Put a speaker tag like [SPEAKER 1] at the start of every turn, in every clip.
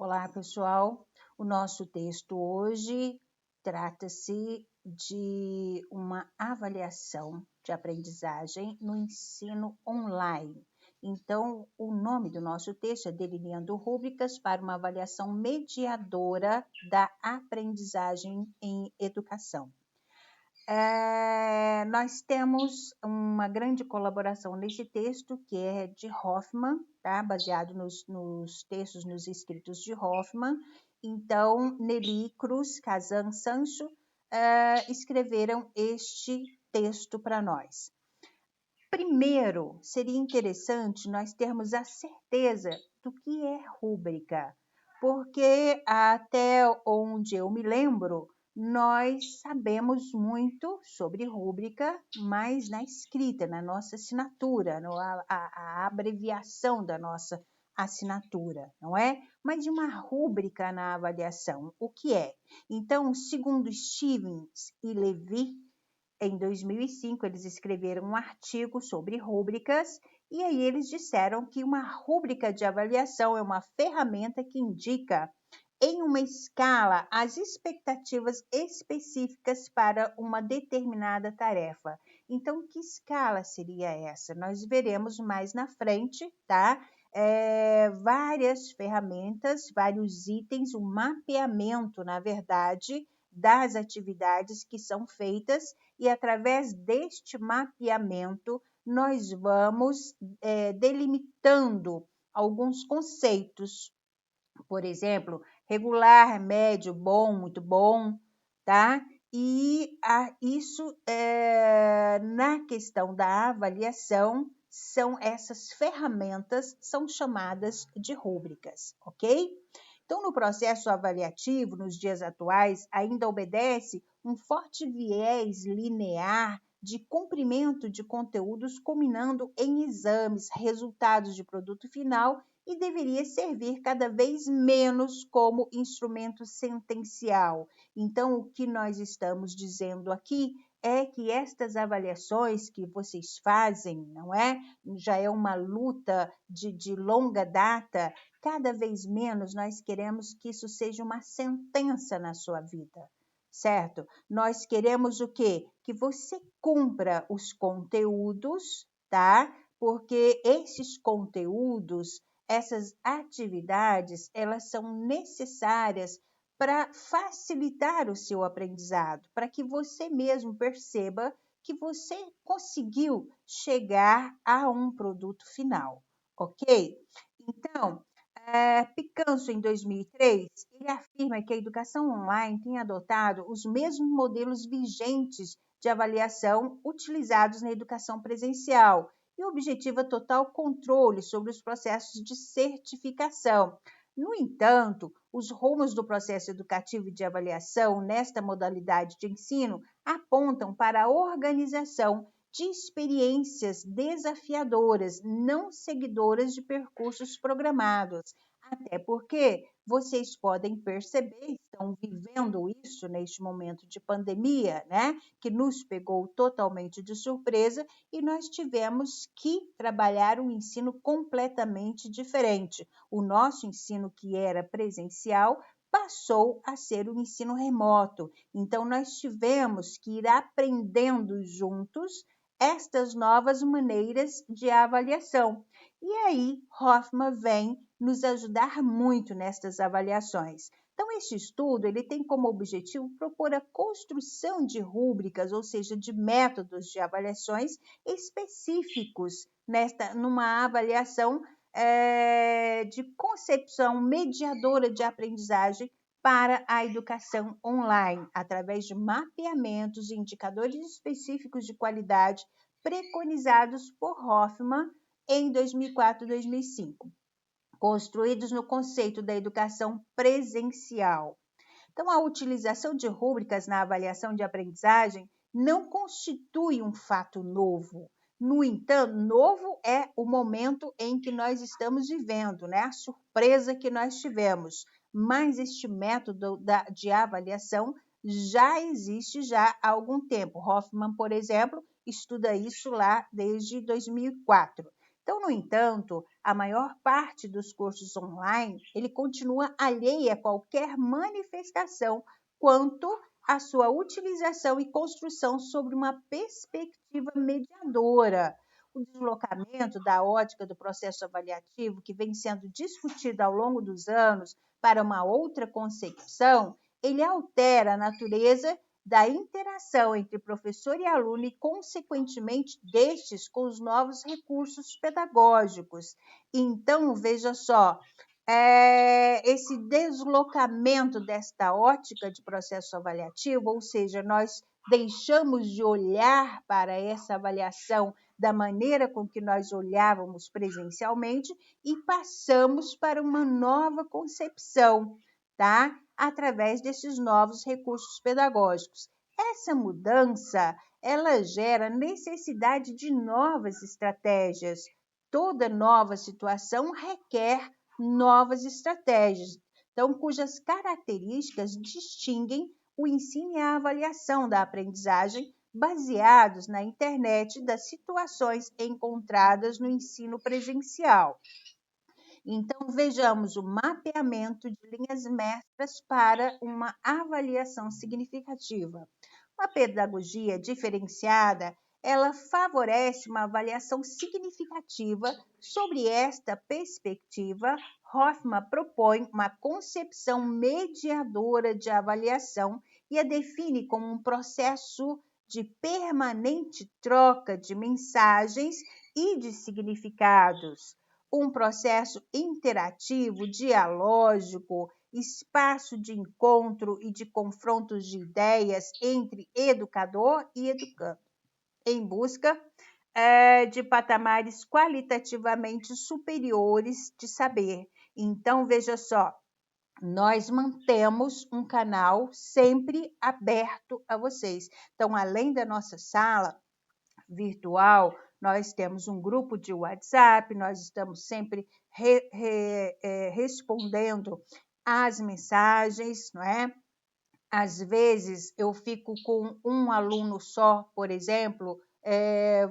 [SPEAKER 1] Olá, pessoal. O nosso texto hoje trata-se de uma avaliação de aprendizagem no ensino online. Então, o nome do nosso texto é Delineando Rúbricas para uma avaliação mediadora da aprendizagem em educação. Nós temos uma grande colaboração nesse texto, que é de Hoffman, tá? Baseado nos textos, nos escritos de Hoffman. Então, Nelly Cruz, Kazan Sancho escreveram este texto para nós. Primeiro, seria interessante nós termos a certeza do que é rúbrica, porque até onde eu me lembro, nós sabemos muito sobre rúbrica, mas na escrita, na nossa assinatura, a abreviação da nossa assinatura, não é? Mas uma rúbrica na avaliação, o que é? Então, segundo Stevens e Levy, em 2005, eles escreveram um artigo sobre rúbricas e aí eles disseram que uma rúbrica de avaliação é uma ferramenta que indica em uma escala as expectativas específicas para uma determinada tarefa. Então, que escala seria essa? Nós veremos mais na frente, tá? Várias ferramentas, vários itens, um mapeamento, na verdade, das atividades que são feitas e através deste mapeamento nós vamos delimitando alguns conceitos, por exemplo, regular, médio, bom, muito bom, tá? E isso, na questão da avaliação, são essas ferramentas, são chamadas de rúbricas, ok? Então, no processo avaliativo, nos dias atuais, ainda obedece um forte viés linear de cumprimento de conteúdos culminando em exames, resultados de produto final e deveria servir cada vez menos como instrumento sentencial. Então, o que nós estamos dizendo aqui é que estas avaliações que vocês fazem, não é? Já é uma luta de longa data. Cada vez menos nós queremos que isso seja uma sentença na sua vida, certo? Nós queremos o quê? Que você cumpra os conteúdos, tá? Porque esses conteúdos, essas atividades, elas são necessárias para facilitar o seu aprendizado, para que você mesmo perceba que você conseguiu chegar a um produto final, ok? Então, Picanso, em 2003, ele afirma que a educação online tem adotado os mesmos modelos vigentes de avaliação utilizados na educação presencial e objetiva total controle sobre os processos de certificação. No entanto, os rumos do processo educativo e de avaliação nesta modalidade de ensino apontam para a organização de experiências desafiadoras, não seguidoras de percursos programados. Até porque vocês podem perceber, estão vivendo isso neste momento de pandemia, né? Que nos pegou totalmente de surpresa e nós tivemos que trabalhar um ensino completamente diferente. O nosso ensino, que era presencial, passou a ser um ensino remoto. Então, nós tivemos que ir aprendendo juntos estas novas maneiras de avaliação. E aí, Hoffman vem nos ajudar muito nestas avaliações. Então, este estudo ele tem como objetivo propor a construção de rúbricas, ou seja, de métodos de avaliações específicos numa avaliação de concepção mediadora de aprendizagem para a educação online, através de mapeamentos e indicadores específicos de qualidade preconizados por Hoffman em 2004 e 2005, construídos no conceito da educação presencial. Então, a utilização de rúbricas na avaliação de aprendizagem não constitui um fato novo. No entanto, novo é o momento em que nós estamos vivendo, né? A surpresa que nós tivemos. Mas este método de avaliação já existe já há algum tempo. Hoffman, por exemplo, estuda isso lá desde 2004. Então, no entanto, a maior parte dos cursos online, ele continua alheia a qualquer manifestação quanto à sua utilização e construção sobre uma perspectiva mediadora. O deslocamento da ótica do processo avaliativo, que vem sendo discutido ao longo dos anos para uma outra concepção, ele altera a natureza da interação entre professor e aluno e, consequentemente, destes com os novos recursos pedagógicos. Então, veja só, esse deslocamento desta ótica de processo avaliativo, ou seja, nós deixamos de olhar para essa avaliação da maneira com que nós olhávamos presencialmente e passamos para uma nova concepção, tá? Através desses novos recursos pedagógicos. Essa mudança, ela gera necessidade de novas estratégias. Toda nova situação requer novas estratégias, então, cujas características distinguem o ensino e a avaliação da aprendizagem baseados na internet das situações encontradas no ensino presencial. Então, vejamos o mapeamento de linhas mestras para uma avaliação significativa. Uma pedagogia diferenciada, ela favorece uma avaliação significativa. Sobre esta perspectiva, Hoffman propõe uma concepção mediadora de avaliação e a define como um processo de permanente troca de mensagens e de significados, um processo interativo, dialógico, espaço de encontro e de confrontos de ideias entre educador e educando, em busca de patamares qualitativamente superiores de saber. Então, veja só, nós mantemos um canal sempre aberto a vocês. Então, além da nossa sala virtual, nós temos um grupo de WhatsApp, nós estamos sempre respondendo às mensagens, não é? Às vezes eu fico com um aluno só, por exemplo,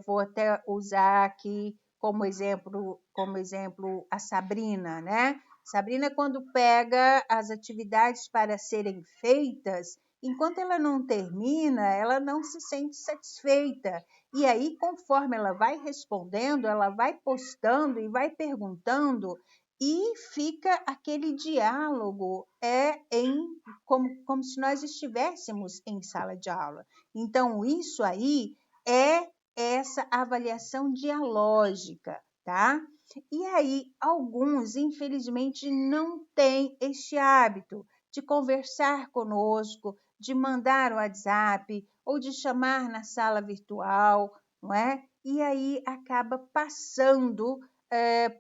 [SPEAKER 1] vou até usar aqui como exemplo a Sabrina, né? Sabrina, quando pega as atividades para serem feitas, enquanto ela não termina, ela não se sente satisfeita. E aí, conforme ela vai respondendo, ela vai postando e vai perguntando, e fica aquele diálogo como se nós estivéssemos em sala de aula. Então, isso aí é essa avaliação dialógica, tá? E aí, alguns, infelizmente, não têm este hábito de conversar conosco, de mandar o WhatsApp ou de chamar na sala virtual, não é? E aí acaba passando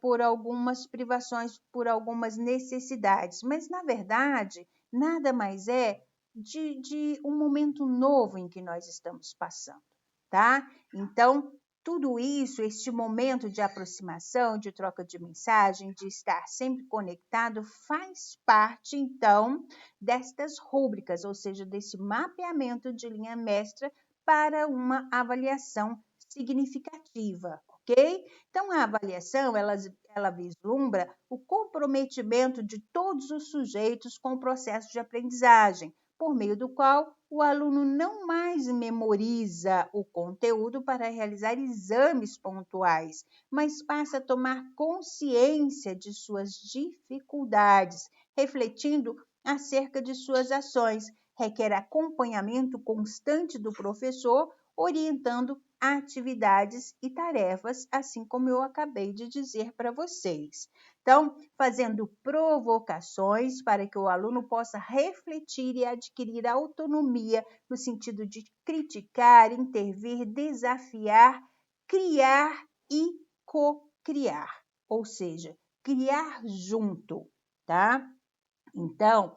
[SPEAKER 1] por algumas privações, por algumas necessidades. Mas, na verdade, nada mais é de um momento novo em que nós estamos passando, tá? Então, tudo isso, este momento de aproximação, de troca de mensagem, de estar sempre conectado, faz parte, então, destas rúbricas, ou seja, desse mapeamento de linha mestra para uma avaliação significativa, ok? Então, a avaliação, ela vislumbra o comprometimento de todos os sujeitos com o processo de aprendizagem, por meio do qual o aluno não mais memoriza o conteúdo para realizar exames pontuais, mas passa a tomar consciência de suas dificuldades, refletindo acerca de suas ações. Requer acompanhamento constante do professor, orientando atividades e tarefas, assim como eu acabei de dizer para vocês. Então, fazendo provocações para que o aluno possa refletir e adquirir autonomia no sentido de criticar, intervir, desafiar, criar e co-criar, ou seja, criar junto, tá? Então,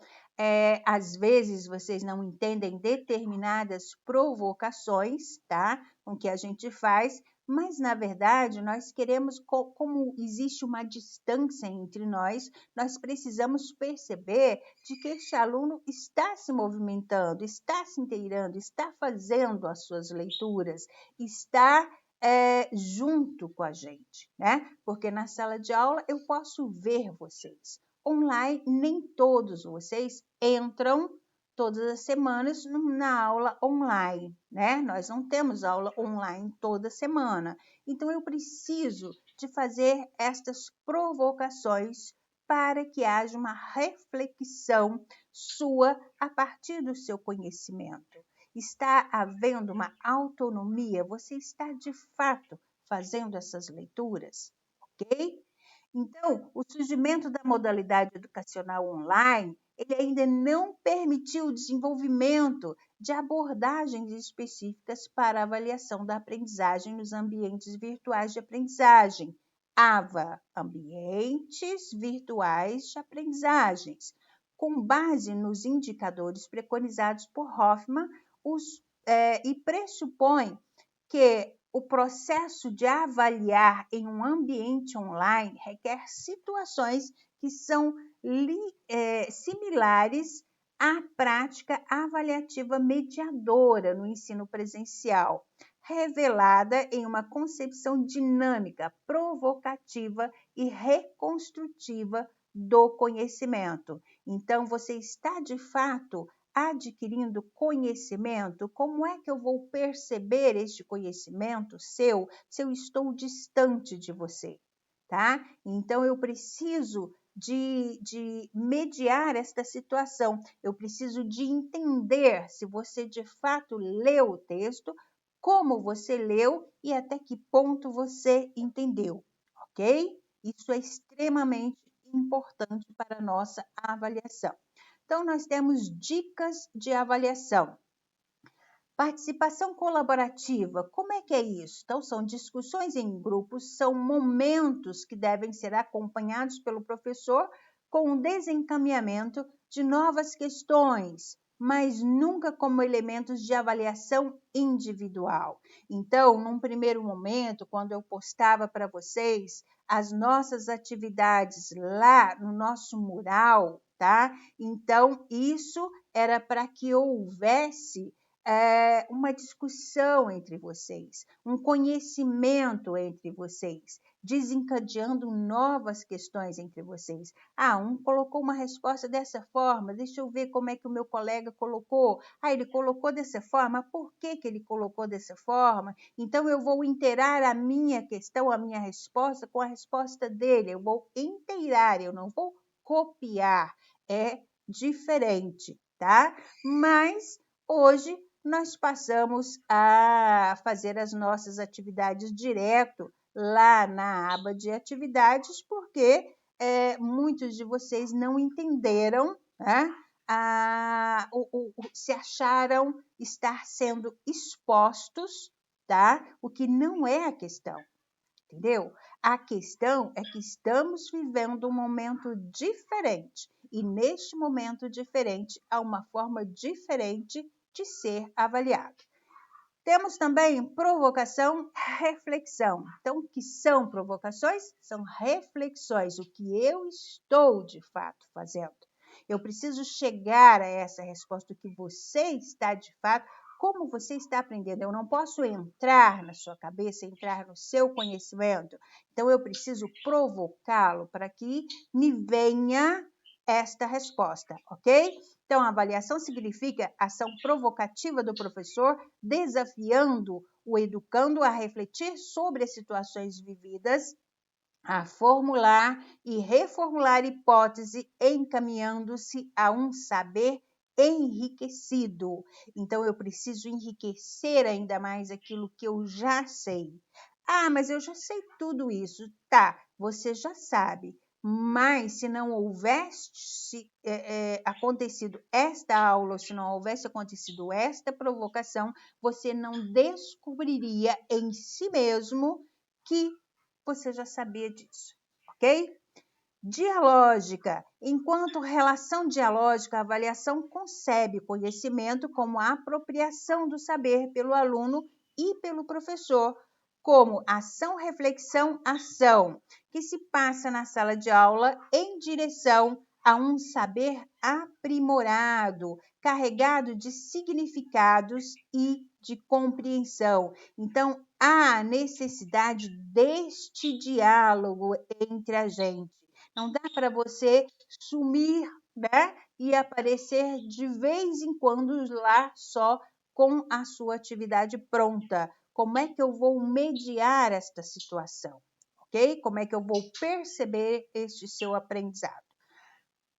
[SPEAKER 1] às vezes vocês não entendem determinadas provocações, tá? Com que a gente faz, mas na verdade nós queremos, como existe uma distância entre nós precisamos perceber de que este aluno está se movimentando, está se inteirando, está fazendo as suas leituras, está junto com a gente, né? Porque na sala de aula eu posso ver vocês. Online, nem todos vocês entram todas as semanas na aula online, né? Nós não temos aula online toda semana. Então, eu preciso de fazer estas provocações para que haja uma reflexão sua a partir do seu conhecimento. Está havendo uma autonomia? Você está, de fato, fazendo essas leituras? Ok? Então, o surgimento da modalidade educacional online, ele ainda não permitiu o desenvolvimento de abordagens específicas para avaliação da aprendizagem nos ambientes virtuais de aprendizagem. AVA, ambientes virtuais de aprendizagens, com base nos indicadores preconizados por Hoffman, e pressupõe que o processo de avaliar em um ambiente online requer situações que são similares à prática avaliativa mediadora no ensino presencial, revelada em uma concepção dinâmica, provocativa e reconstrutiva do conhecimento. Então, você está, de fato, adquirindo conhecimento. Como é que eu vou perceber este conhecimento seu se eu estou distante de você, tá? Então, eu preciso de mediar esta situação. Eu preciso de entender se você de fato leu o texto, como você leu e até que ponto você entendeu, ok? Isso é extremamente importante para a nossa avaliação. Então, nós temos dicas de avaliação. Participação colaborativa, como é que é isso? Então, são discussões em grupos, são momentos que devem ser acompanhados pelo professor com o desencaminhamento de novas questões, mas nunca como elementos de avaliação individual. Então, num primeiro momento, quando eu postava para vocês as nossas atividades lá no nosso mural, tá? Então, isso era para que houvesse uma discussão entre vocês, um conhecimento entre vocês, desencadeando novas questões entre vocês. Ah, um colocou uma resposta dessa forma, deixa eu ver como é que o meu colega colocou. Ah, ele colocou dessa forma, por que ele colocou dessa forma? Então, eu vou inteirar a minha questão, a minha resposta com a resposta dele. Eu vou inteirar, eu não vou copiar. É diferente, tá? Mas hoje nós passamos a fazer as nossas atividades direto lá na aba de atividades, porque muitos de vocês não entenderam, né? Se acharam estar sendo expostos, tá? O que não é a questão, entendeu? A questão é que estamos vivendo um momento diferente e neste momento diferente há uma forma diferente de ser avaliado. Temos também provocação, reflexão. Então, o que são provocações? São reflexões, o que eu estou de fato fazendo. Eu preciso chegar a essa resposta, o que você está de fato, como você está aprendendo. Eu não posso entrar na sua cabeça, entrar no seu conhecimento. Então, eu preciso provocá-lo para que me venha esta resposta, ok? Então, a avaliação significa ação provocativa do professor, desafiando o educando a refletir sobre as situações vividas, a formular e reformular hipótese, encaminhando-se a um saber enriquecido. Então, eu preciso enriquecer ainda mais aquilo que eu já sei. Ah, mas eu já sei tudo isso. Tá, você já sabe. Mas se não houvesse acontecido esta aula, ou se não houvesse acontecido esta provocação, você não descobriria em si mesmo que você já sabia disso, ok? Dialógica. Enquanto relação dialógica, a avaliação concebe conhecimento como a apropriação do saber pelo aluno e pelo professor, como ação, reflexão, ação, que se passa na sala de aula em direção a um saber aprimorado, carregado de significados e de compreensão. Então, há necessidade deste diálogo entre a gente. Não dá para você sumir, né, e aparecer de vez em quando lá só com a sua atividade pronta. Como é que eu vou mediar esta situação? Ok? Como é que eu vou perceber este seu aprendizado?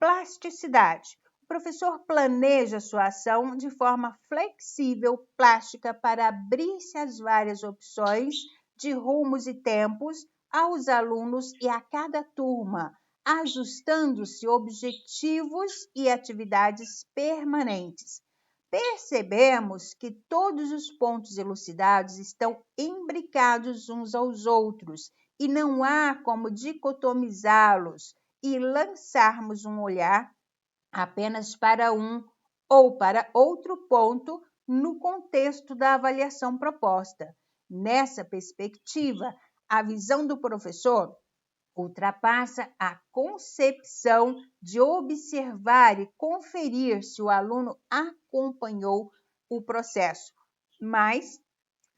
[SPEAKER 1] Plasticidade. O professor planeja sua ação de forma flexível, plástica, para abrir-se às várias opções de rumos e tempos aos alunos e a cada turma, ajustando-se objetivos e atividades permanentes. Percebemos que todos os pontos elucidados estão imbricados uns aos outros e não há como dicotomizá-los e lançarmos um olhar apenas para um ou para outro ponto no contexto da avaliação proposta. Nessa perspectiva, a visão do professor ultrapassa a concepção de observar e conferir se o aluno acompanhou o processo, mas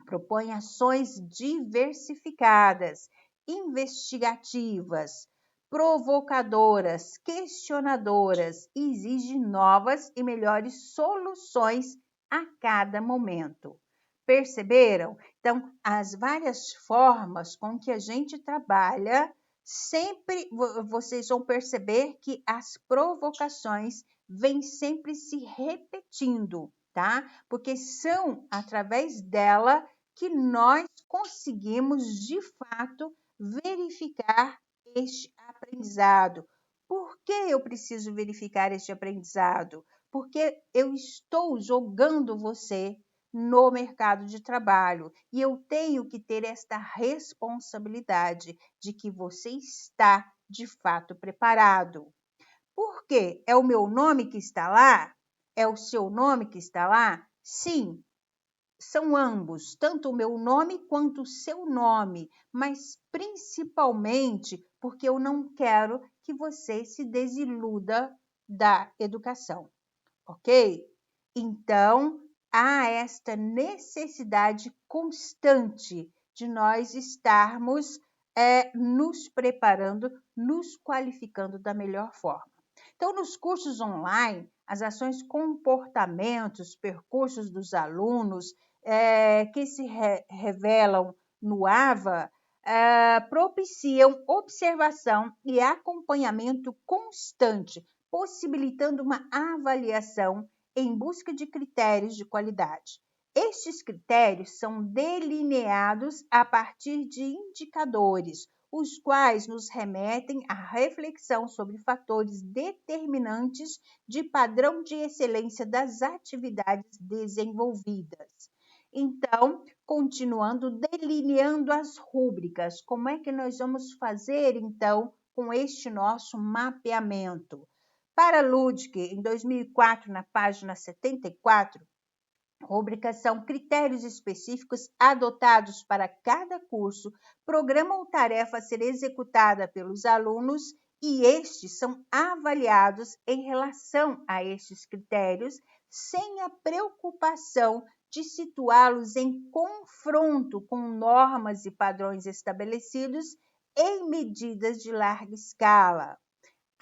[SPEAKER 1] propõe ações diversificadas, investigativas, provocadoras, questionadoras e exige novas e melhores soluções a cada momento. Perceberam? Então, as várias formas com que a gente trabalha, sempre vocês vão perceber que as provocações vêm sempre se repetindo, tá? Porque são através dela que nós conseguimos, de fato, verificar este aprendizado. Por que eu preciso verificar este aprendizado? Porque eu estou jogando você no mercado de trabalho e eu tenho que ter esta responsabilidade de que você está, de fato, preparado. Por quê? É o meu nome que está lá? É o seu nome que está lá? Sim, são ambos, tanto o meu nome quanto o seu nome, mas principalmente porque eu não quero que você se desiluda da educação, ok? Então, há esta necessidade constante de nós estarmos nos preparando, nos qualificando da melhor forma. Então, nos cursos online, as ações, comportamentos, percursos dos alunos que se revelam no AVA propiciam observação e acompanhamento constante, possibilitando uma avaliação em busca de critérios de qualidade. Estes critérios são delineados a partir de indicadores, os quais nos remetem à reflexão sobre fatores determinantes de padrão de excelência das atividades desenvolvidas. Então, continuando, delineando as rúbricas, como é que nós vamos fazer, então, com este nosso mapeamento? Para Ludwig, em 2004, na página 74, rúbricas são critérios específicos adotados para cada curso, programa ou tarefa a ser executada pelos alunos e estes são avaliados em relação a estes critérios, sem a preocupação de situá-los em confronto com normas e padrões estabelecidos em medidas de larga escala.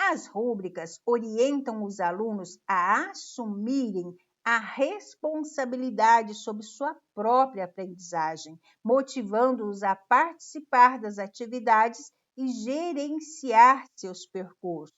[SPEAKER 1] As rúbricas orientam os alunos a assumirem a responsabilidade sobre sua própria aprendizagem, motivando-os a participar das atividades e gerenciar seus percursos.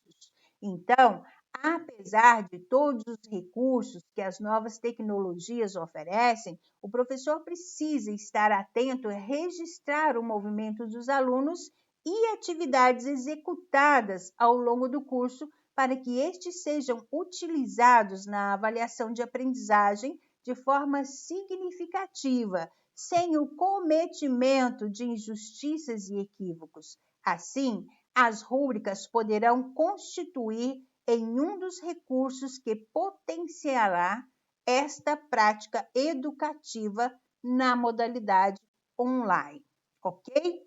[SPEAKER 1] Então, apesar de todos os recursos que as novas tecnologias oferecem, o professor precisa estar atento e registrar o movimento dos alunos e atividades executadas ao longo do curso para que estes sejam utilizados na avaliação de aprendizagem de forma significativa, sem o cometimento de injustiças e equívocos. Assim, as rúbricas poderão constituir em um dos recursos que potenciará esta prática educativa na modalidade online, ok?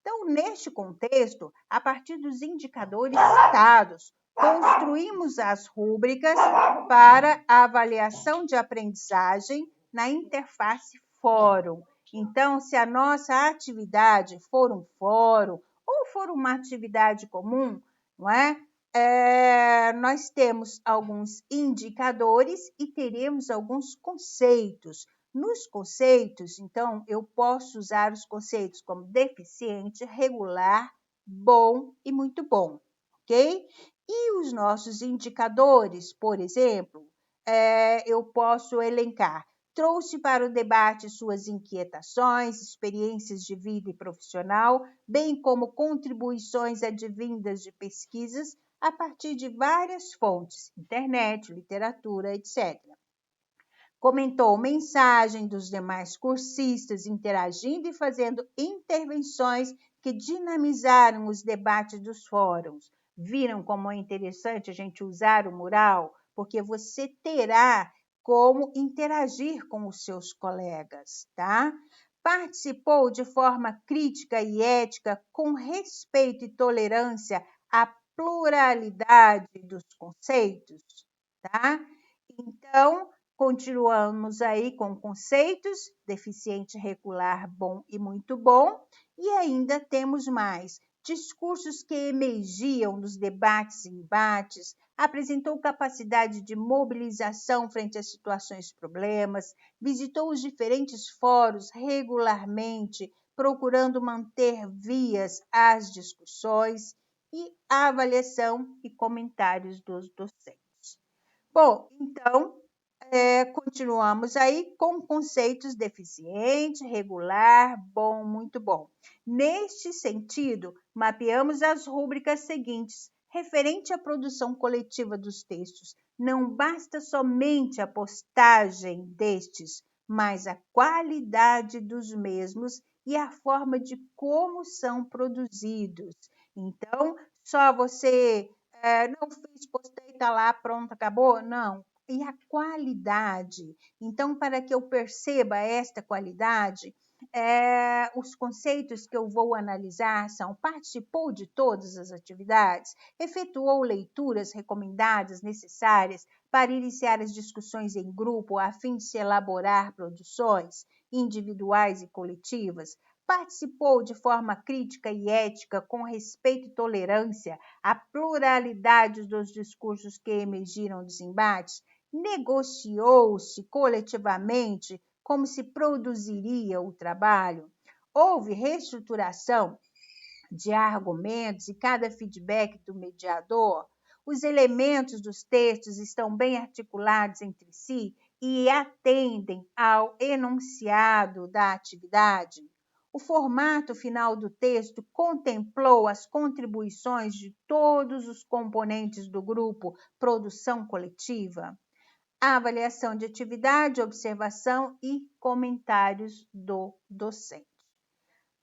[SPEAKER 1] Então, neste contexto, a partir dos indicadores citados, construímos as rúbricas para a avaliação de aprendizagem na interface fórum. Então, se a nossa atividade for um fórum ou for uma atividade comum, não é? Nós temos alguns indicadores e teremos alguns conceitos. Nos conceitos, então, eu posso usar os conceitos como deficiente, regular, bom e muito bom, ok? E os nossos indicadores, por exemplo, eu posso elencar. Trouxe para o debate suas inquietações, experiências de vida e profissional, bem como contribuições advindas de pesquisas a partir de várias fontes, internet, literatura, etc. Comentou mensagem dos demais cursistas, interagindo e fazendo intervenções que dinamizaram os debates dos fóruns. Viram como é interessante a gente usar o mural? Porque você terá como interagir com os seus colegas, tá? Participou de forma crítica e ética, com respeito e tolerância à pluralidade dos conceitos, tá? Então, continuamos aí com conceitos, deficiente, regular, bom e muito bom, e ainda temos mais. Discursos que emergiam nos debates e embates, apresentou capacidade de mobilização frente a situações e problemas, visitou os diferentes fóruns regularmente, procurando manter vias às discussões e a avaliação e comentários dos docentes. Bom, então, continuamos aí com conceitos deficiente, regular, bom, muito bom. Neste sentido, mapeamos as rúbricas seguintes. Referente à produção coletiva dos textos, não basta somente a postagem destes, mas a qualidade dos mesmos e a forma de como são produzidos. Então, só você não fiz, postei, está lá, pronto, acabou? Não. E a qualidade. Então, para que eu perceba esta qualidade, os conceitos que eu vou analisar são: participou de todas as atividades, efetuou leituras recomendadas necessárias para iniciar as discussões em grupo a fim de se elaborar produções individuais e coletivas, participou de forma crítica e ética, com respeito e tolerância à pluralidade dos discursos que emergiram dos embates, negociou-se coletivamente como se produziria o trabalho, houve reestruturação de argumentos e cada feedback do mediador, os elementos dos textos estão bem articulados entre si e atendem ao enunciado da atividade. O formato final do texto contemplou as contribuições de todos os componentes do grupo produção coletiva. A avaliação de atividade, observação e comentários do docente.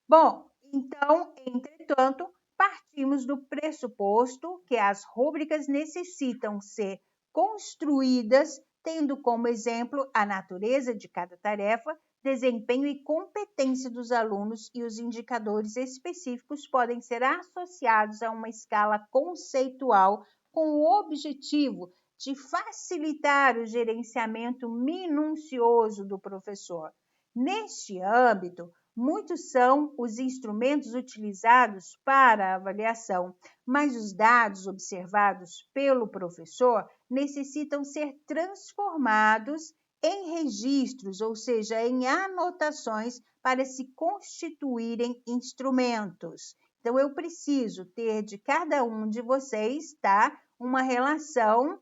[SPEAKER 1] Bom, então, entretanto, partimos do pressuposto que as rúbricas necessitam ser construídas tendo como exemplo a natureza de cada tarefa, desempenho e competência dos alunos, e os indicadores específicos podem ser associados a uma escala conceitual com o objetivo de facilitar o gerenciamento minucioso do professor. Neste âmbito, muitos são os instrumentos utilizados para a avaliação, mas os dados observados pelo professor necessitam ser transformados em registros, ou seja, em anotações, para se constituírem instrumentos. Então, eu preciso ter de cada um de vocês, tá? Uma relação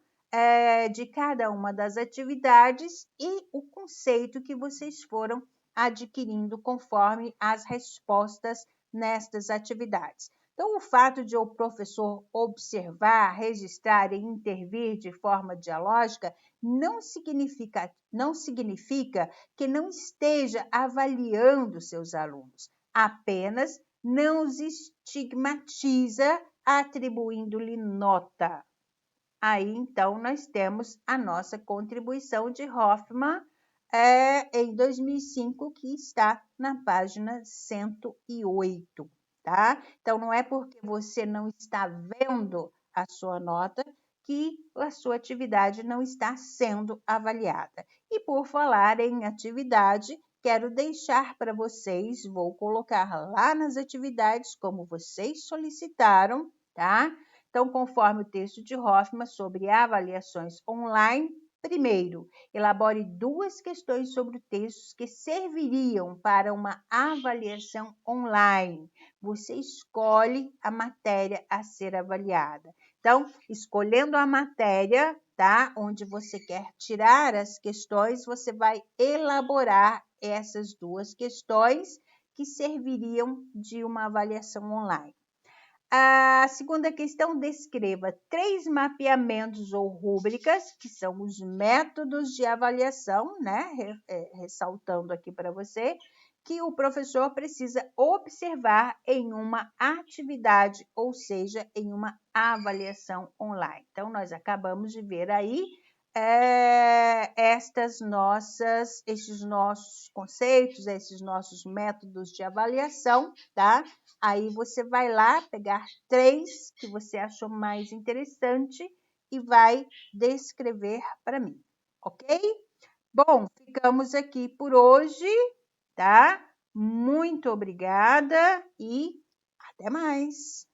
[SPEAKER 1] de cada uma das atividades e o conceito que vocês foram adquirindo conforme as respostas nestas atividades. Então, o fato de o professor observar, registrar e intervir de forma dialógica não significa que não esteja avaliando seus alunos, apenas não os estigmatiza atribuindo-lhe nota. Aí, então, nós temos a nossa contribuição de Hoffman em 2005, que está na página 108, tá? Então, não é porque você não está vendo a sua nota que a sua atividade não está sendo avaliada. E por falar em atividade, quero deixar para vocês, vou colocar lá nas atividades como vocês solicitaram, tá? Então, conforme o texto de Hoffman sobre avaliações online, primeiro, elabore 2 questões sobre textos que serviriam para uma avaliação online. Você escolhe a matéria a ser avaliada. Então, escolhendo a matéria, tá? Onde você quer tirar as questões, você vai elaborar essas 2 questões que serviriam de uma avaliação online. A segunda questão, descreva 3 mapeamentos ou rúbricas, que são os métodos de avaliação, né? Ressaltando aqui para você, que o professor precisa observar em uma atividade, ou seja, em uma avaliação online. Então, nós acabamos de ver aí estes nossos conceitos, esses nossos métodos de avaliação, tá? Aí você vai lá pegar 3 que você achou mais interessante e vai descrever para mim, ok? Bom, ficamos aqui por hoje, tá? Muito obrigada e até mais!